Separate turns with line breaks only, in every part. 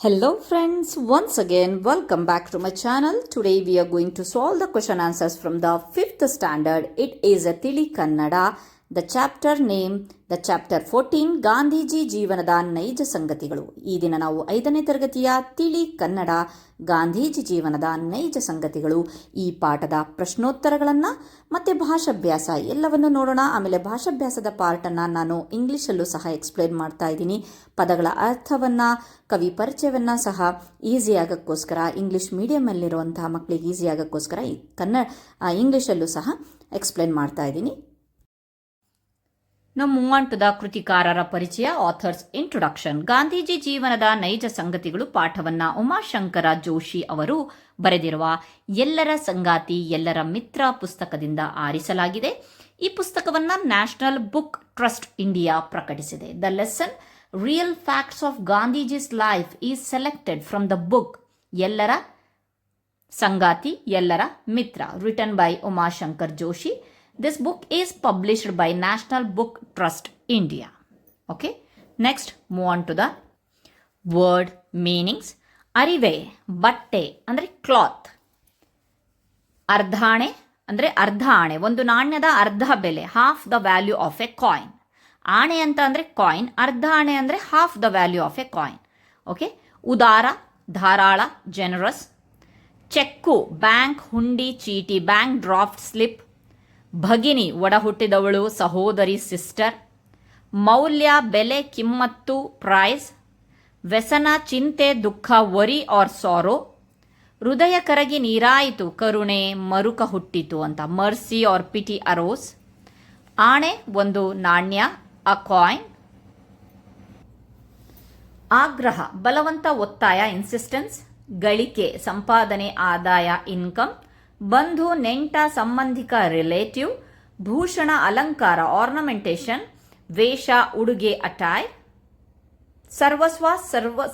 Hello friends, once again welcome back to my channel. Today we are going to solve the question answers from the 5th standard. It is a Tili Kannada. The chapter name, the chapter 14, Gandhiji ಜೀವನದ ನೈಜ ಸಂಗತಿಗಳು. ಈ ದಿನ ನಾವು 5ನೇ ತರಗತಿಯ ತಿಳಿ ಕನ್ನಡ ಗಾಂಧೀಜಿ ಜೀವನದ ನೈಜ ಸಂಗತಿಗಳು ಈ ಪಾಠದ ಪ್ರಶ್ನೋತ್ತರಗಳನ್ನು ಮತ್ತು ಭಾಷಾಭ್ಯಾಸ ಎಲ್ಲವನ್ನು ನೋಡೋಣ. ಆಮೇಲೆ ಭಾಷಾಭ್ಯಾಸದ ಪಾರ್ಟನ್ನು ನಾನು ಇಂಗ್ಲೀಷಲ್ಲೂ ಸಹ ಎಕ್ಸ್ಪ್ಲೇನ್ ಮಾಡ್ತಾ ಇದ್ದೀನಿ. ಪದಗಳ ಅರ್ಥವನ್ನು, ಕವಿ ಪರಿಚಯವನ್ನು ಸಹ ಈಸಿ ಆಗೋಕ್ಕೋಸ್ಕರ, ಇಂಗ್ಲೀಷ್ ಮೀಡಿಯಮಲ್ಲಿರುವಂತಹ ಮಕ್ಕಳಿಗೆ ಈಸಿ ಆಗೋಕ್ಕೋಸ್ಕರ ಇಂಗ್ಲೀಷಲ್ಲೂ ಸಹ ಎಕ್ಸ್ಪ್ಲೇನ್ ಮಾಡ್ತಾ ಇದ್ದೀನಿ. ನಾವು ಮೂವ್ ಆನ್ ಟು ದ ಕೃತಿಕಾರರ ಪರಿಚಯ, ಆಥರ್ಸ್ ಇಂಟ್ರೊಡಕ್ಷನ್. ಗಾಂಧೀಜಿ ಜೀವನದ ನೈಜ ಸಂಗತಿಗಳು ಪಾಠವನ್ನ ಉಮಾಶಂಕರ ಜೋಶಿ ಅವರು ಬರೆದಿರುವ ಎಲ್ಲರ ಸಂಗಾತಿ ಎಲ್ಲರ ಮಿತ್ರ ಪುಸ್ತಕದಿಂದ ಆರಿಸಲಾಗಿದೆ. ಈ ಪುಸ್ತಕವನ್ನ ನ್ಯಾಷನಲ್ ಬುಕ್ ಟ್ರಸ್ಟ್ ಇಂಡಿಯಾ ಪ್ರಕಟಿಸಿದೆ. The lesson real facts of Gandhiji's life is selected from the book Ellara Sangati Ellara Mitra, written by Umashankar Joshi. This book is published by National Book Trust India. Okay. Next, move on to the word meanings. ಅರಿವೆ, ಬಟ್ಟೆ ಅಂದರೆ cloth. ಅರ್ಧಾಣೆ ಅಂದರೆ ಅರ್ಧ ಆಣೆ, ಒಂದು ನಾಣ್ಯದ ಅರ್ಧ ಬೆಲೆ, half the value of A coin. ಆಣೆ ಅಂತ ಅಂದರೆ ಕಾಯಿನ್, ಅರ್ಧ ಆಣೆ ಅಂದರೆ half the value of A coin. Okay. ಉದಾರ, ಧಾರಾಳ, ಜನರಸ್. ಚೆಕ್ಕು, ಬ್ಯಾಂಕ್ ಹುಂಡಿ ಚೀಟಿ, ಬ್ಯಾಂಕ್ ಡ್ರಾಫ್ಟ್ ಸ್ಲಿಪ್. ಭಗಿನಿ, ಒಡ ಹುಟ್ಟಿದವಳು, ಸಹೋದರಿ, ಸಿಸ್ಟರ್. ಮೌಲ್ಯ, ಬೆಲೆ, ಕಿಮ್ಮತ್ತು, ಪ್ರೈಸ್. ವ್ಯಸನ, ಚಿಂತೆ, ದುಃಖ, ವರಿ ಆರ್ ಸಾರೋ. ಹೃದಯ ಕರಗಿ ನೀರಾಯಿತು, ಕರುಣೆ, ಮರುಕ ಹುಟ್ಟಿತು ಅಂತ, ಮರ್ಸಿ ಆರ್ ಪಿಟಿ ಅರೋಸ್. ಆಣೆ ಒಂದು ನಾಣ್ಯ, ಅ ಕಾಯಿನ್. ಆಗ್ರಹ, ಬಲವಂತ, ಒತ್ತಾಯ, ಇನ್ಸಿಸ್ಟೆನ್ಸ್. ಗಳಿಕೆ, ಸಂಪಾದನೆ, ಆದಾಯ, ಇನ್ಕಮ್. ಬಂಧು, ನೆಂಟ, ಸಂಬಂಧಿಕ, ರಿಲೇಟಿವ್. ಭೂಷಣ, ಅಲಂಕಾರ, ಆರ್ನಮೆಂಟೇಷನ್. ವೇಷ, ಉಡುಗೆ, ಅಟೈರ್. ಸರ್ವಸ್ವ,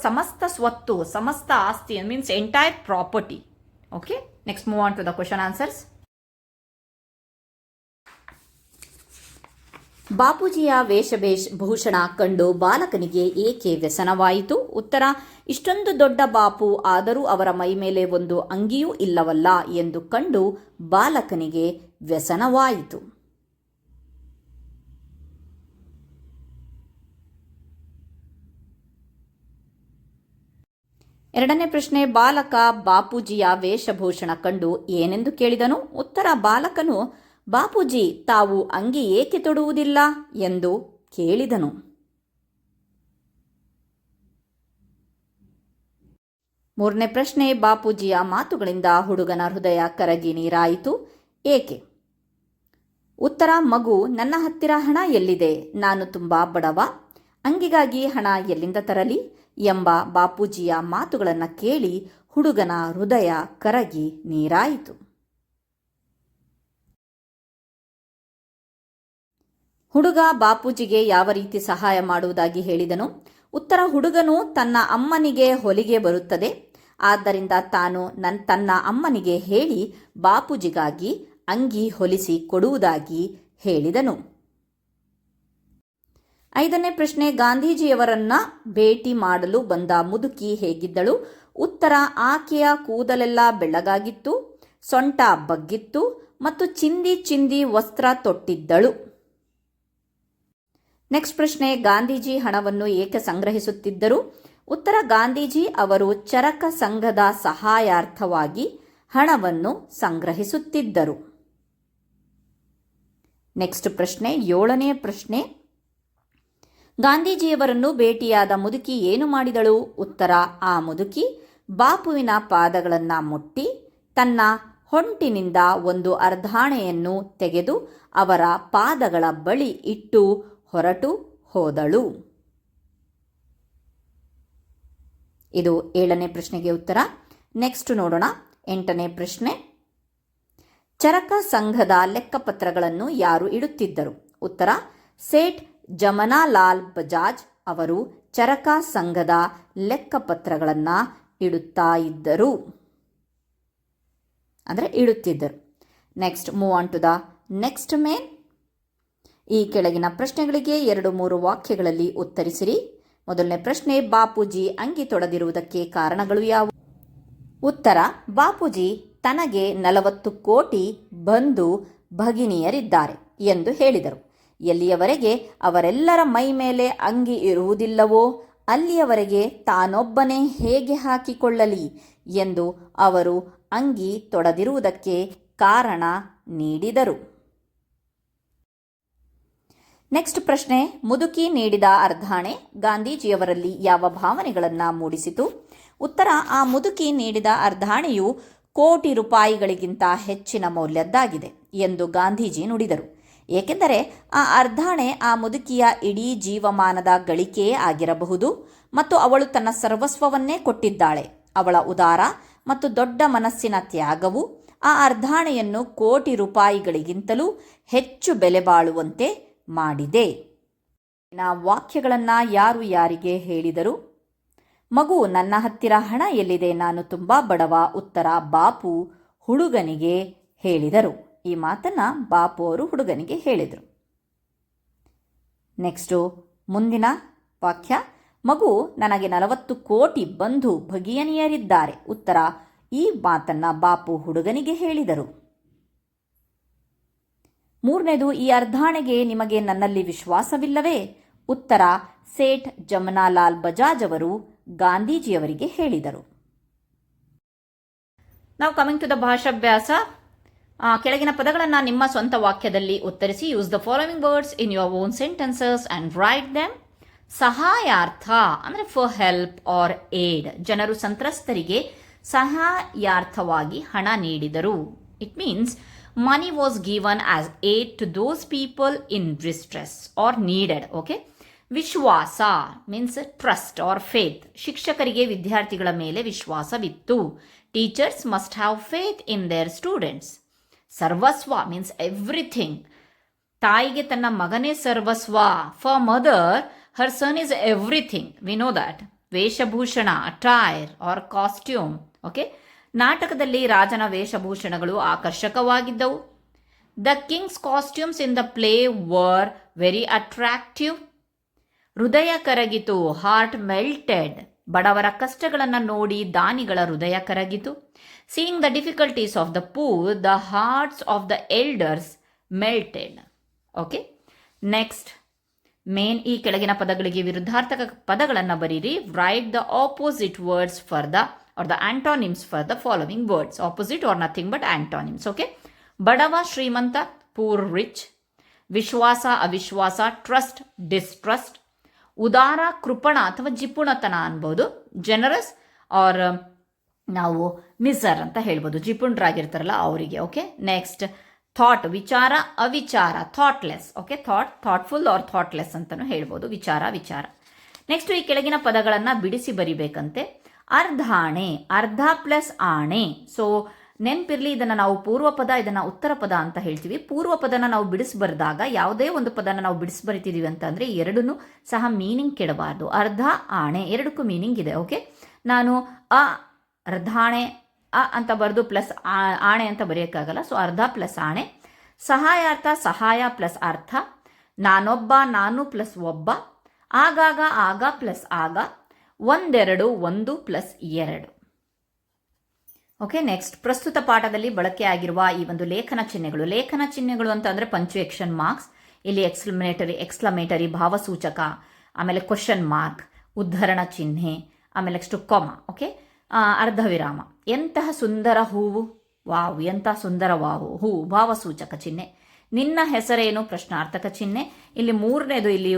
ಸಮಸ್ತ ಸ್ವತ್ತು, ಸಮಸ್ತ ಆಸ್ತಿ, means entire property. Okay. Next move on to the question answers. ಬಾಪೂಜಿಯ ವೇಷಭೂಷಣ ಕಂಡು ಬಾಲಕನಿಗೆ ಏಕೆ ವ್ಯಸನವಾಯಿತು? ಉತ್ತರ, ಇಷ್ಟೊಂದು ದೊಡ್ಡ ಬಾಪು ಆದರೂ ಅವರ ಮೈ ಮೇಲೆ ಒಂದು ಅಂಗಿಯೂ ಇಲ್ಲವಲ್ಲ ಎಂದು ಕಂಡು ಬಾಲಕನಿಗೆ ವ್ಯಸನವಾಯಿತು. ಎರಡನೇ ಪ್ರಶ್ನೆ, ಬಾಲಕ ಬಾಪೂಜಿಯ ವೇಷಭೂಷಣ ಕಂಡು ಏನೆಂದು ಕೇಳಿದನು? ಉತ್ತರ, ಬಾಲಕನು ಬಾಪೂಜಿ ತಾವು ಅಂಗಿ ಏಕೆ ತೊಡುವುದಿಲ್ಲ ಎಂದು ಕೇಳಿದನು. ಮೂರನೇ ಪ್ರಶ್ನೆ, ಬಾಪೂಜಿಯ ಮಾತುಗಳಿಂದ ಹುಡುಗನ ಹೃದಯ ಕರಗಿ ನೀರಾಯಿತು, ಏಕೆ? ಉತ್ತರ, ಮಗು, ನನ್ನ ಹತ್ತಿರ ಹಣ ಎಲ್ಲಿದೆ? ನಾನು ತುಂಬಾ ಬಡವ, ಅಂಗಿಗಾಗಿ ಹಣ ಎಲ್ಲಿಂದ ತರಲಿ ಎಂಬ ಬಾಪೂಜಿಯ ಮಾತುಗಳನ್ನು ಕೇಳಿ ಹುಡುಗನ ಹೃದಯ ಕರಗಿ ನೀರಾಯಿತು. ಹುಡುಗ ಬಾಪೂಜಿಗೆ ಯಾವ ರೀತಿ ಸಹಾಯ ಮಾಡುವುದಾಗಿ ಹೇಳಿದನು? ಉತ್ತರ, ಹುಡುಗನು ತನ್ನ ಅಮ್ಮನಿಗೆ ಹೊಲಿಗೆ ಬರುತ್ತದೆ, ಆದ್ದರಿಂದ ತಾನು ತನ್ನ ಅಮ್ಮನಿಗೆ ಹೇಳಿ ಬಾಪೂಜಿಗಾಗಿ ಅಂಗಿ ಹೊಲಿಸಿ ಕೊಡುವುದಾಗಿ ಹೇಳಿದನು. ಐದನೇ ಪ್ರಶ್ನೆ, ಗಾಂಧೀಜಿಯವರನ್ನ ಭೇಟಿ ಮಾಡಲು ಬಂದ ಮುದುಕಿ ಹೇಗಿದ್ದಳು? ಉತ್ತರ, ಆಕೆಯ ಕೂದಲೆಲ್ಲ ಬೆಳ್ಳಗಾಗಿತ್ತು, ಸೊಂಟ ಬಗ್ಗಿತ್ತು ಮತ್ತು ಚಿಂದಿ ವಸ್ತ್ರ ತೊಟ್ಟಿದ್ದಳು. ನೆಕ್ಸ್ಟ್ ಪ್ರಶ್ನೆ, ಗಾಂಧೀಜಿ ಹಣವನ್ನು ಏಕೆ ಸಂಗ್ರಹಿಸುತ್ತಿದ್ದರು? ಉತ್ತರ, ಗಾಂಧೀಜಿ ಅವರು ಚರಕ ಸಂಘದ ಸಹಾಯಾರ್ಥವಾಗಿ ಹಣವನ್ನು ಸಂಗ್ರಹಿಸುತ್ತಿದ್ದರು. ನೆಕ್ಸ್ಟ್ ಪ್ರಶ್ನೆ, ಏಳನೇ ಪ್ರಶ್ನೆ, ಗಾಂಧೀಜಿಯವರನ್ನು ಭೇಟಿಯಾದ ಮುದುಕಿ ಏನು ಮಾಡಿದಳು? ಉತ್ತರ, ಆ ಮುದುಕಿ ಬಾಪುವಿನ ಪಾದಗಳನ್ನು ಮುಟ್ಟಿ ತನ್ನ ಹೊಂಟಿನಿಂದ ಒಂದು ಅರ್ಧಾಣೆಯನ್ನು ತೆಗೆದು ಅವರ ಪಾದಗಳ ಬಳಿ ಇಟ್ಟು ಹೊರಟು ಹೋದಳು. ಇದು ಏಳನೇ ಪ್ರಶ್ನೆಗೆ ಉತ್ತರ. ನೆಕ್ಸ್ಟ್ ನೋಡೋಣ, ಎಂಟನೇ ಪ್ರಶ್ನೆ, ಚರಕ ಸಂಘದ ಲೆಕ್ಕಪತ್ರಗಳನ್ನು ಯಾರು ಇಡುತ್ತಿದ್ದರು? ಉತ್ತರ, ಸೇಠ್ ಜಮನಾಲಾಲ್ ಬಜಾಜ್ ಅವರು ಚರಕ ಸಂಘದ ಲೆಕ್ಕಪತ್ರಗಳನ್ನು ಇಡುತ್ತಿದ್ದರು. Next move on to the next main. ಈ ಕೆಳಗಿನ ಪ್ರಶ್ನೆಗಳಿಗೆ 2-3 ವಾಕ್ಯಗಳಲ್ಲಿ ಉತ್ತರಿಸಿರಿ. ಮೊದಲನೇ ಪ್ರಶ್ನೆ, ಬಾಪೂಜಿ ಅಂಗಿ ತೊಡೆದಿರುವುದಕ್ಕೆ ಕಾರಣಗಳು ಯಾವುವು? ಉತ್ತರ, ಬಾಪೂಜಿ ತನಗೆ 40 ಕೋಟಿ ಬಂಧು ಭಗಿನಿಯರಿದ್ದಾರೆ ಎಂದು ಹೇಳಿದರು. ಎಲ್ಲಿಯವರೆಗೆ ಅವರೆಲ್ಲರ ಮೈ ಮೇಲೆ ಅಂಗಿ ಇರುವುದಿಲ್ಲವೋ ಅಲ್ಲಿಯವರೆಗೆ ತಾನೊಬ್ಬನೇ ಹೇಗೆ ಹಾಕಿಕೊಳ್ಳಲಿ ಎಂದು ಅವರು ಅಂಗಿ ತೊಡೆದಿರುವುದಕ್ಕೆ ಕಾರಣ ನೀಡಿದರು. ನೆಕ್ಸ್ಟ್ ಪ್ರಶ್ನೆ, ಮುದುಕಿ ನೀಡಿದ ಅರ್ಧಾಣೆ ಗಾಂಧೀಜಿಯವರಲ್ಲಿ ಯಾವ ಭಾವನೆಗಳನ್ನು ಮೂಡಿಸಿತು? ಉತ್ತರ, ಆ ಮುದುಕಿ ನೀಡಿದ ಅರ್ಧಾಣೆಯು ಕೋಟಿ ರೂಪಾಯಿಗಳಿಗಿಂತ ಹೆಚ್ಚಿನ ಮೌಲ್ಯದ್ದಾಗಿದೆ ಎಂದು ಗಾಂಧೀಜಿ ನುಡಿದರು. ಏಕೆಂದರೆ ಆ ಅರ್ಧಾಣೆ ಆ ಮುದುಕಿಯ ಇಡೀ ಜೀವಮಾನದ ಗಳಿಕೆಯೇ ಆಗಿರಬಹುದು ಮತ್ತು ಅವಳು ತನ್ನ ಸರ್ವಸ್ವವನ್ನೇ ಕೊಟ್ಟಿದ್ದಾಳೆ. ಅವಳ ಉದಾರ ಮತ್ತು ದೊಡ್ಡ ಮನಸ್ಸಿನ ತ್ಯಾಗವು ಆ ಅರ್ಧಾಣೆಯನ್ನು ಕೋಟಿ ರೂಪಾಯಿಗಳಿಗಿಂತಲೂ ಹೆಚ್ಚು ಬೆಲೆ ಬಾಳುವಂತೆ ಮಾಡಿದೆ. ವಾಕ್ಯಗಳನ್ನು ಯಾರು ಯಾರಿಗೆ ಹೇಳಿದರು? ಮಗು, ನನ್ನ ಹತ್ತಿರ ಹಣ ಎಲ್ಲಿದೆ, ನಾನು ತುಂಬ ಬಡವ. ಉತ್ತರ, ಬಾಪು ಹುಡುಗನಿಗೆ ಹೇಳಿದರು. ಈ ಮಾತನ್ನ ಬಾಪು ಅವರು ಹುಡುಗನಿಗೆ ಹೇಳಿದರು. ನೆಕ್ಸ್ಟು ಮುಂದಿನ ವಾಕ್ಯ, ಮಗು, ನನಗೆ 40 ಕೋಟಿ ಬಂಧು ಭಗಿನಿಯರಿದ್ದಾರೆ. ಉತ್ತರ, ಈ ಮಾತನ್ನ ಬಾಪು ಹುಡುಗನಿಗೆ ಹೇಳಿದರು. ಮೂರನೇದು, ಈ ಅರ್ಧಾಣೆಗೆ ನಿಮಗೆ ನನ್ನಲ್ಲಿ ವಿಶ್ವಾಸವಿಲ್ಲವೇ? ಉತ್ತರ, ಸೇಠ್ ಜಮನಾಲಾಲ್ ಬಜಾಜ್ ಅವರು ಗಾಂಧೀಜಿಯವರಿಗೆ ಹೇಳಿದರು. ನಾವು ಕಮಿಂಗ್ ಟು ದ ಭಾಷಾಭ್ಯಾಸ. ಕೆಳಗಿನ ಪದಗಳನ್ನು ನಿಮ್ಮ ಸ್ವಂತ ವಾಕ್ಯದಲ್ಲಿ ಉತ್ತರಿಸಿ. Use the following words in your own sentences and write them. ಸಹಾಯಾರ್ಥ ಅಂದರೆ ಫಾರ್ ಹೆಲ್ಪ್ ಆರ್ ಏಡ್. ಜನರು ಸಂತ್ರಸ್ತರಿಗೆ ಸಹಾಯಾರ್ಥವಾಗಿ ಹಣ ನೀಡಿದರು. It means money was given as aid to those people in distress or needed. Okay. ವಿಶ್ವಾಸ ಮೀನ್ಸ್ ಟ್ರಸ್ಟ್ ಆರ್ ಫೇತ್. ಶಿಕ್ಷಕರಿಗೆ ವಿದ್ಯಾರ್ಥಿಗಳ ಮೇಲೆ ವಿಶ್ವಾಸವಿತ್ತು. Teachers must have faith in their students. ಸರ್ವಸ್ವ ಮೀನ್ಸ್ ಎವ್ರಿಥಿಂಗ್. ತಾಯಿಗೆ ತನ್ನ ಮಗನೇ ಸರ್ವಸ್ವ. For mother her son is everything. We know that. ವೇಷಭೂಷಣ, ಅಟೈರ್ ಆರ್ ಕಾಸ್ಟ್ಯೂಮ್. ಓಕೆ. ನಾಟಕದಲ್ಲಿ ರಾಜನ ವೇಷಭೂಷಣಗಳು ಆಕರ್ಷಕವಾಗಿದ್ದವು. The king's costumes in the play were very attractive. ಹೃದಯ ಕರಗಿತು, ಹಾರ್ಟ್ ಮೆಲ್ಟೆಡ್. ಬಡವರ ಕಷ್ಟಗಳನ್ನು ನೋಡಿ ದಾನಿಗಳ ಹೃದಯ ಕರಗಿತು. Seeing the difficulties of the poor, the arts of the elders melted. Okay. Next main, ಈ ಕೆಳಗಿನ ಪದಗಳಿಗೆ ವಿರುದ್ಧಾರ್ಥಕ ಪದಗಳನ್ನು ಬರೀರಿ. Right the opposite words for the or the antonyms for the following words. Opposite or nothing but antonyms. Okay. ಬಡವ ಶ್ರೀಮಂತ, poor rich. ವಿಶ್ವಾಸ ಅವಿಶ್ವಾಸ, trust ಡಿಸ್ಟ್ರಸ್ಟ್. ಉದಾರ ಕೃಪಣ ಅಥವಾ ಜಿಪುಣತನ ಅನ್ಬೋದು. ಜನರಸ್ ಆರ್ ನಾವು ಮಿಸರ್ ಅಂತ ಹೇಳ್ಬೋದು. ಜಿಪುಣರಾಗಿರ್ತಾರಲ್ಲ ಅವರಿಗೆ. ಓಕೆ. ನೆಕ್ಸ್ಟ್ ಥಾಟ್ ವಿಚಾರ ಅವಿಚಾರ, thoughtless. Okay. Thoughtful or thoughtless ಅಂತಲೂ ಹೇಳ್ಬೋದು. ವಿಚಾರ. ನೆಕ್ಸ್ಟ್ ಈ ಕೆಳಗಿನ ಪದಗಳನ್ನು ಬಿಡಿಸಿ ಬರಿಬೇಕಂತೆ. ಅರ್ಧಾಣೆ, ಅರ್ಧ ಪ್ಲಸ್ ಆಣೆ. ಸೊ ನೆನಪಿರ್ಲಿ, ಇದನ್ನು ನಾವು ಪೂರ್ವ ಪದ, ಇದನ್ನು ಉತ್ತರ ಪದ ಅಂತ ಹೇಳ್ತೀವಿ. ಪೂರ್ವ ಪದನ ನಾವು ಬಿಡಿಸ್ಬರ್ದಾಗ ಯಾವುದೇ ಒಂದು ಪದನ ನಾವು ಬಿಡಿಸ್ಬರಿತಿದೀವಿ ಅಂತಂದರೆ ಎರಡೂ ಸಹ ಮೀನಿಂಗ್ ಕೆಡಬಾರ್ದು. ಅರ್ಧ ಆಣೆ ಎರಡಕ್ಕೂ ಮೀನಿಂಗ್ ಇದೆ. ಓಕೆ. ನಾನು ಅರ್ಧಾಣೆ ಅಂತ ಬರೆದು ಪ್ಲಸ್ ಆಣೆ ಅಂತ ಬರೆಯೋಕ್ಕಾಗಲ್ಲ. ಸೊ ಅರ್ಧ ಪ್ಲಸ್ ಆಣೆ. ಸಹಾಯಾರ್ಥ, ಸಹಾಯ ಪ್ಲಸ್ ಅರ್ಥ. ನಾನೊಬ್ಬ, ನಾನು ಪ್ಲಸ್ ಒಬ್ಬ. ಆಗಾಗ, ಆಗ ಪ್ಲಸ್ ಆಗ. ಒಂದೆರಡು, ಒಂದು ಪ್ಲಸ್ ಎರಡು. ಓಕೆ. ನೆಕ್ಸ್ಟ್ ಪ್ರಸ್ತುತ ಪಾಠದಲ್ಲಿ ಬಳಕೆಯಾಗಿರುವ ಈ ಒಂದು ಲೇಖನ ಚಿಹ್ನೆಗಳು. ಲೇಖನ ಚಿಹ್ನೆಗಳು ಅಂತ ಅಂದರೆ ಪಂಚುಯೇಷನ್ ಮಾರ್ಕ್ಸ್. ಇಲ್ಲಿ ಎಕ್ಸ್ಕ್ಲಮೇಟರಿ ಭಾವಸೂಚಕ, ಆಮೇಲೆ ಕ್ವಶನ್ ಮಾರ್ಕ್, ಉದ್ಧರಣ ಚಿಹ್ನೆ, ಆಮೇಲೆ ನೆಕ್ಸ್ಟ್ ಕೊಮ. ಓಕೆ. ಅರ್ಧ ವಿರಾಮ. ಎಂತಹ ಸುಂದರ ಹೂವು, ವಾವ್. ಎಂತಹ ಸುಂದರ ಹೂವು ಭಾವಸೂಚಕ ಚಿಹ್ನೆ. ನಿನ್ನ ಹೆಸರೇನು ಪ್ರಶ್ನಾರ್ಥಕ ಚಿಹ್ನೆ. ಇಲ್ಲಿ ಮೂರನೇದು, ಇಲ್ಲಿ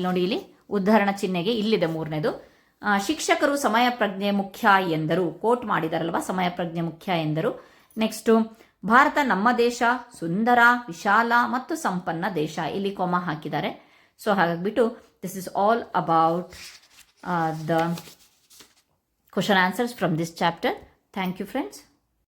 ನೋಡಿ, ಇಲ್ಲಿ ಉದ್ಧರಣ ಚಿಹ್ನೆಗೆ ಇಲ್ಲಿದೆ ಮೂರನೇದು. ಶಿಕ್ಷಕರು ಸಮಯ ಪ್ರಜ್ಞೆ ಮುಖ್ಯ ಎಂದರು. ಕೋಟ್ ಮಾಡಿದಾರಲ್ವಾ, ಸಮಯ ಪ್ರಜ್ಞೆ ಮುಖ್ಯ ಎಂದರು. ನೆಕ್ಸ್ಟು ಭಾರತ ನಮ್ಮ ದೇಶ, ಸುಂದರ, ವಿಶಾಲ ಮತ್ತು ಸಂಪನ್ನ ದೇಶ. ಇಲ್ಲಿ ಕೊಮ ಹಾಕಿದ್ದಾರೆ. ಸೊ ಹಾಗಾಗ್ಬಿಟ್ಟು this is all about the question answers from this chapter. Thank you friends.